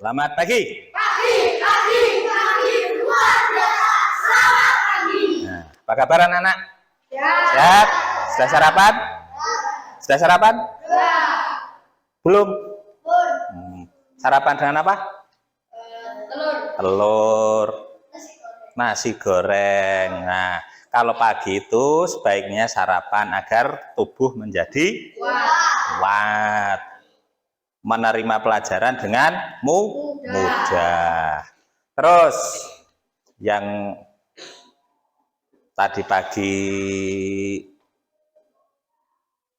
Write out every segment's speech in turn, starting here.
Selamat pagi. Pagi, luar biasa. Selamat pagi. Nah, apa kabar anak-anak? Ya. Sehat? Sudah sarapan? Sudah sarapan? Ya. Belum? Pun. Sarapan dengan apa? Telur. Telur, nasi goreng. Nah, kalau pagi itu sebaiknya sarapan agar tubuh menjadi kuat. Menerima pelajaran dengan mudah. Terus yang tadi pagi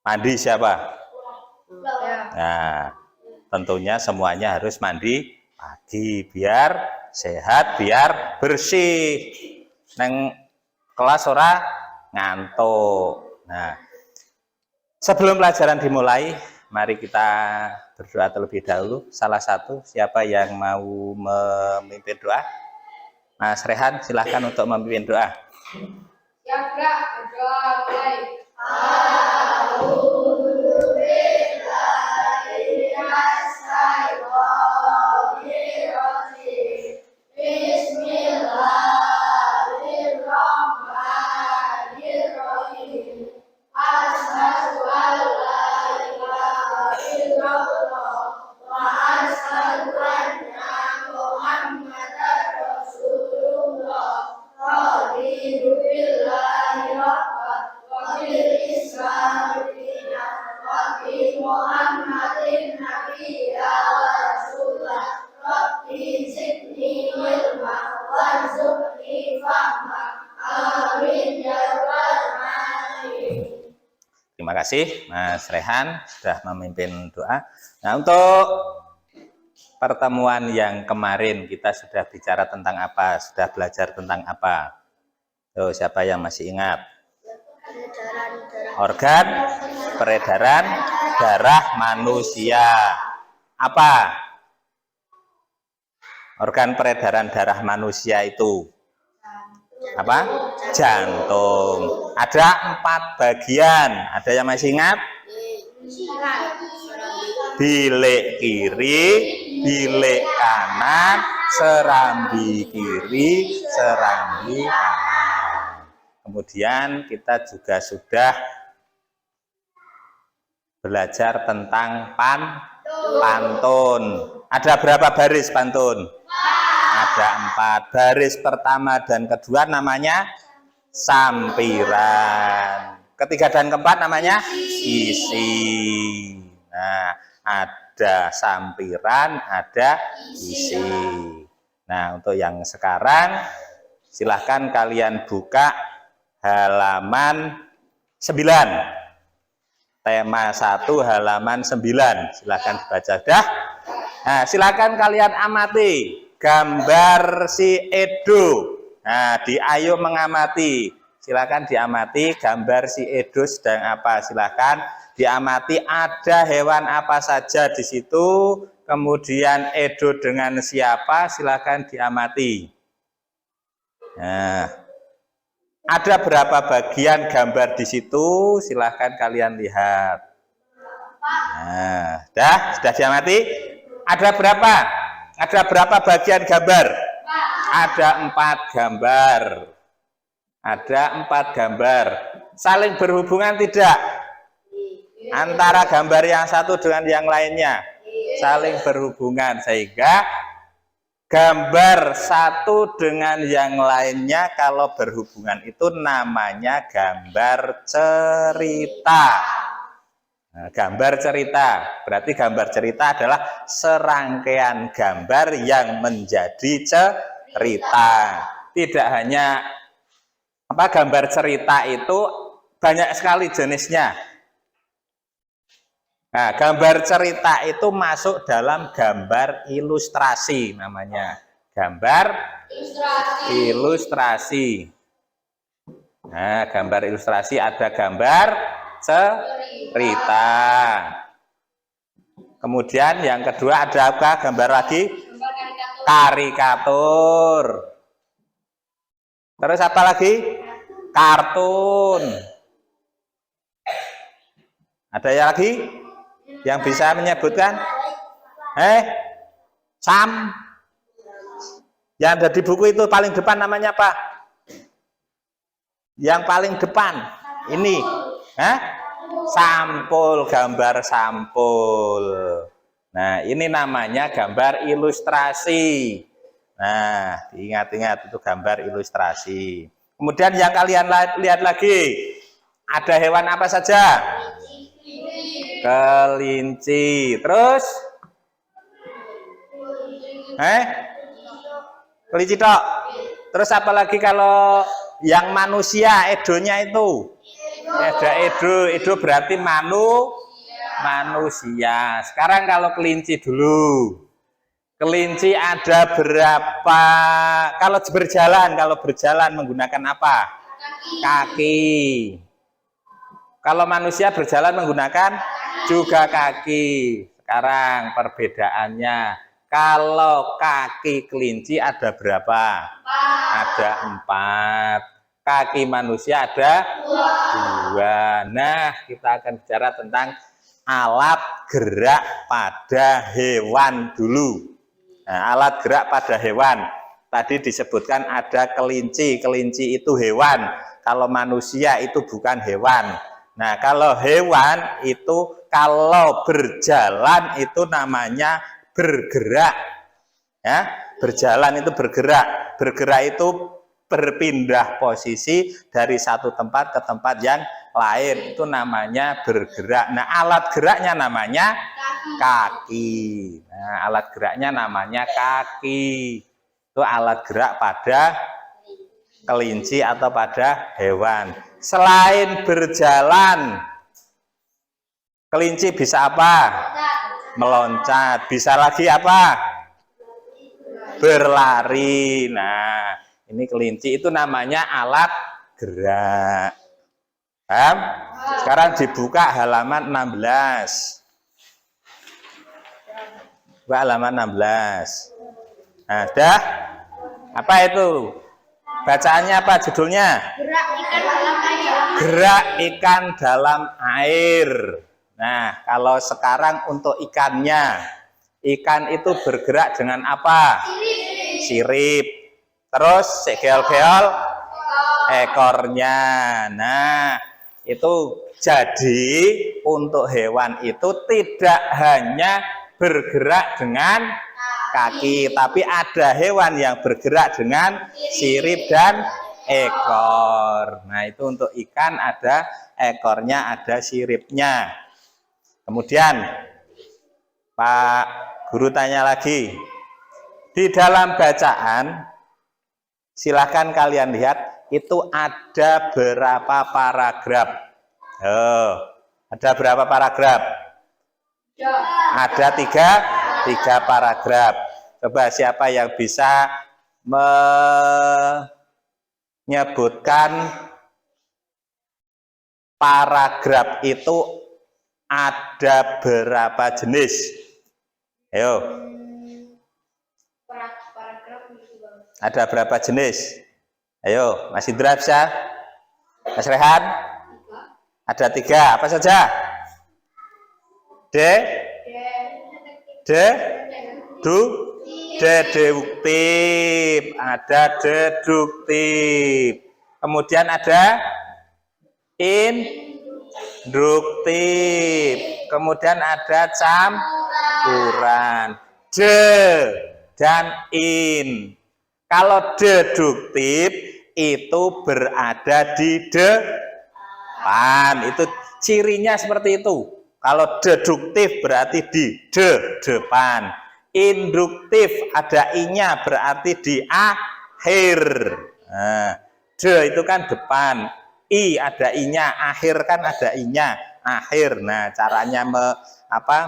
mandi siapa? Ya. Nah, tentunya semuanya harus mandi pagi biar sehat, biar bersih. Neng kelas ora ngantuk. Nah, sebelum pelajaran dimulai, mari kita berdoa terlebih dahulu. Salah satu, siapa yang mau memimpin doa? Mas Rehan, silahkan untuk memimpin doa. Ya, gerak. Berdoa mulai. Terima kasih Mas Rehan sudah memimpin doa. Nah, untuk pertemuan yang kemarin kita sudah bicara tentang apa? Sudah belajar tentang apa? Tuh, siapa yang masih ingat? Organ peredaran darah manusia. Apa? Organ peredaran darah manusia itu apa? Jantung. Ada 4 bagian. Ada yang masih ingat? Bilik kiri, bilik kanan, serambi kiri, serambi kanan. Kemudian kita juga sudah belajar tentang pantun. Ada berapa baris pantun? Ada 4. Baris pertama dan kedua namanya sampiran. Ketiga dan keempat namanya isi. Nah, ada sampiran, ada isi. Nah, untuk yang sekarang silahkan kalian buka halaman 9. Tema 1 halaman 9. Silahkan dibaca dah. Nah, silahkan kalian amati gambar si Edo. Nah, ayo mengamati. Silakan diamati gambar si Edo sedang apa. Silakan diamati ada hewan apa saja di situ. Kemudian Edo dengan siapa? Silakan diamati. Nah, ada berapa bagian gambar di situ? Silakan kalian lihat. Nah, sudah diamati? Ada berapa? Ada berapa bagian gambar? Ada 4 gambar. Ada 4 gambar. Saling berhubungan tidak? Antara gambar yang satu dengan yang lainnya. Saling berhubungan. Sehingga gambar satu dengan yang lainnya kalau berhubungan itu namanya gambar cerita. Nah, gambar cerita, berarti gambar cerita adalah serangkaian gambar yang menjadi cerita. Tidak hanya gambar cerita itu banyak sekali jenisnya. Nah, gambar cerita itu masuk dalam gambar ilustrasi namanya. Gambar ilustrasi. Nah, gambar ilustrasi ada gambar cerita. Kemudian yang kedua ada apa? Gambar lagi? Karikatur. Terus apa lagi? Kartun. Ada yang lagi? Yang bisa menyebutkan? Yang ada di buku itu paling depan namanya apa? Yang paling depan ini, sampul, gambar sampul. Nah, ini namanya gambar ilustrasi. Nah, diingat-ingat itu gambar ilustrasi. Kemudian yang kalian lihat lagi, ada hewan apa saja? Kelinci. Terus? Kelinci tok. Terus apalagi kalau yang manusia, edonya itu? Ada edo berarti manusia. Sekarang kalau kelinci dulu. Kelinci ada berapa? Kalau berjalan menggunakan apa? Kaki. Kalau manusia berjalan menggunakan juga kaki. Sekarang perbedaannya, kalau kaki kelinci ada berapa? Ada 4. Kaki manusia ada 2. Nah, kita akan bicara tentang alat gerak pada hewan dulu. Nah, alat gerak pada hewan. Tadi disebutkan ada kelinci. Kelinci itu hewan. Kalau manusia itu bukan hewan. Nah, kalau hewan itu kalau berjalan itu namanya bergerak. Ya, berjalan itu bergerak. Bergerak itu berpindah posisi dari satu tempat ke tempat yang lain. Itu namanya bergerak. Nah, alat geraknya namanya kaki. Nah, alat geraknya namanya kaki. Itu alat gerak pada kelinci atau pada hewan. Selain berjalan, kelinci bisa apa? Meloncat. Bisa lagi apa? Berlari. Nah, ini kelinci itu namanya alat gerak. Paham? Sekarang dibuka halaman 16. Buka halaman 16. Nah, dah? Apa itu? Bacaannya apa judulnya? Gerak ikan dalam air. Nah, kalau sekarang untuk ikannya. Ikan itu bergerak dengan apa? Sirip. Terus segel-gel ekornya. Nah, itu jadi untuk hewan itu tidak hanya bergerak dengan kaki, tapi ada hewan yang bergerak dengan sirip dan ekor. Nah, itu untuk ikan ada ekornya, ada siripnya. Kemudian Pak Guru tanya lagi. Di dalam bacaan, silahkan kalian lihat, itu ada berapa paragraf? Ada berapa paragraf? Ada tiga paragraf. Coba siapa yang bisa menyebutkan paragraf itu ada berapa jenis? Ayo. Ada berapa jenis? Ayo, Mas Indra bisa? Mas Rehan? Ada 3. Apa saja? Deduktif. Ada deduktif. Kemudian ada induktif. Kemudian ada campuran. Dan in. Kalau deduktif itu berada di depan. Itu cirinya seperti itu. Kalau deduktif berarti di depan. Induktif ada i-nya berarti di akhir. Nah, itu kan depan. I ada i-nya, akhir kan ada i-nya, akhir. Nah, caranya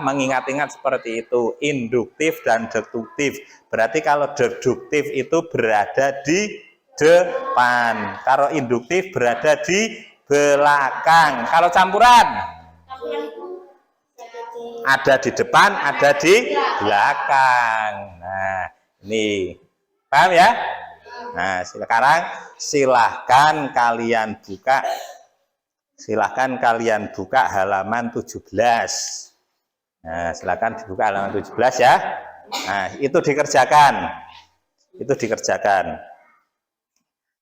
mengingat-ingat seperti itu. Induktif dan deduktif. Berarti kalau deduktif itu berada di depan. Kalau induktif berada di belakang. Kalau campuran ada di depan, ada di belakang. Nah, ini paham ya? Nah, sekarang silahkan kalian buka halaman 17. Nah, silahkan dibuka halaman 17 ya. Nah, itu dikerjakan. Itu dikerjakan.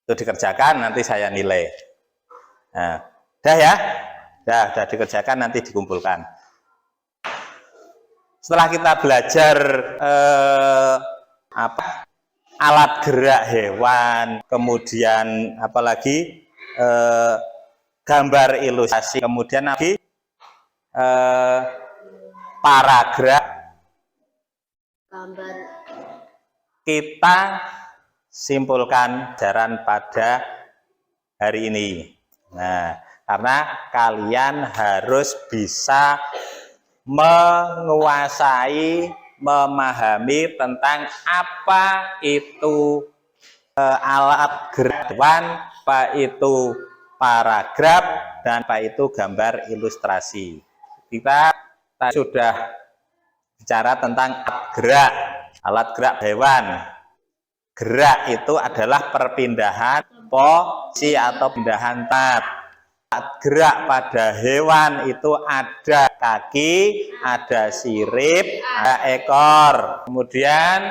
Itu dikerjakan, nanti saya nilai. Nah, udah ya? Udah dikerjakan, nanti dikumpulkan. Setelah kita belajar alat gerak hewan, kemudian apalagi gambar ilustrasi, kemudian lagi paragraf, gambar. kita simpulkan pelajaran pada hari ini. Nah, karena kalian harus bisa menguasai, memahami tentang apa itu alat gerak hewan, apa itu paragraf, dan apa itu gambar ilustrasi. Kita sudah bicara tentang alat gerak hewan. Gerak itu adalah perpindahan posisi atau pindahan tempat. Gerak pada hewan itu ada kaki, ada sirip, ada ekor. Kemudian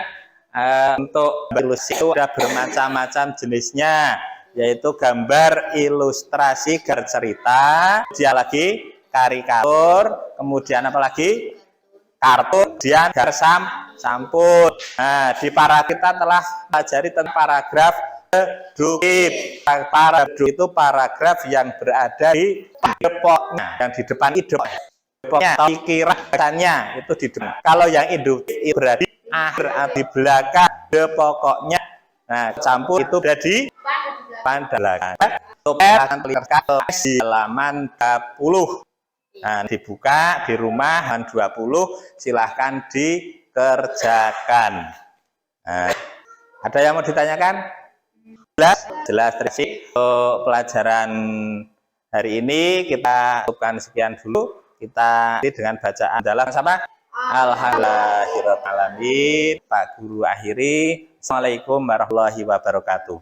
untuk ilustrasi itu ada bermacam-macam jenisnya, yaitu gambar ilustrasi, gambar cerita, kemudian lagi karikatur, kemudian apa lagi? Kartun, kemudian gambar sampul. Nah, di para kita telah pelajari tentang paragraf deduktif. Paragraf itu paragraf yang berada di pokoknya, yang di depan pokoknya, pikirannya itu di depan. Kalau yang induktif itu berada di akhir, di belakang pokoknya. Nah, campur itu berada di depan belakang. Akan terlihat di halaman 20. Nah, dibuka di rumah halaman 20, silahkan dikerjakan. Nah, ada yang mau ditanyakan? Jelas terisi. Untuk pelajaran hari ini kita cukupkan sekian dulu. Kita dengan bacaan dalam sama alhamdulillahirobbilalamin. Pak Guru akhiri. Assalamualaikum warahmatullahi wabarakatuh.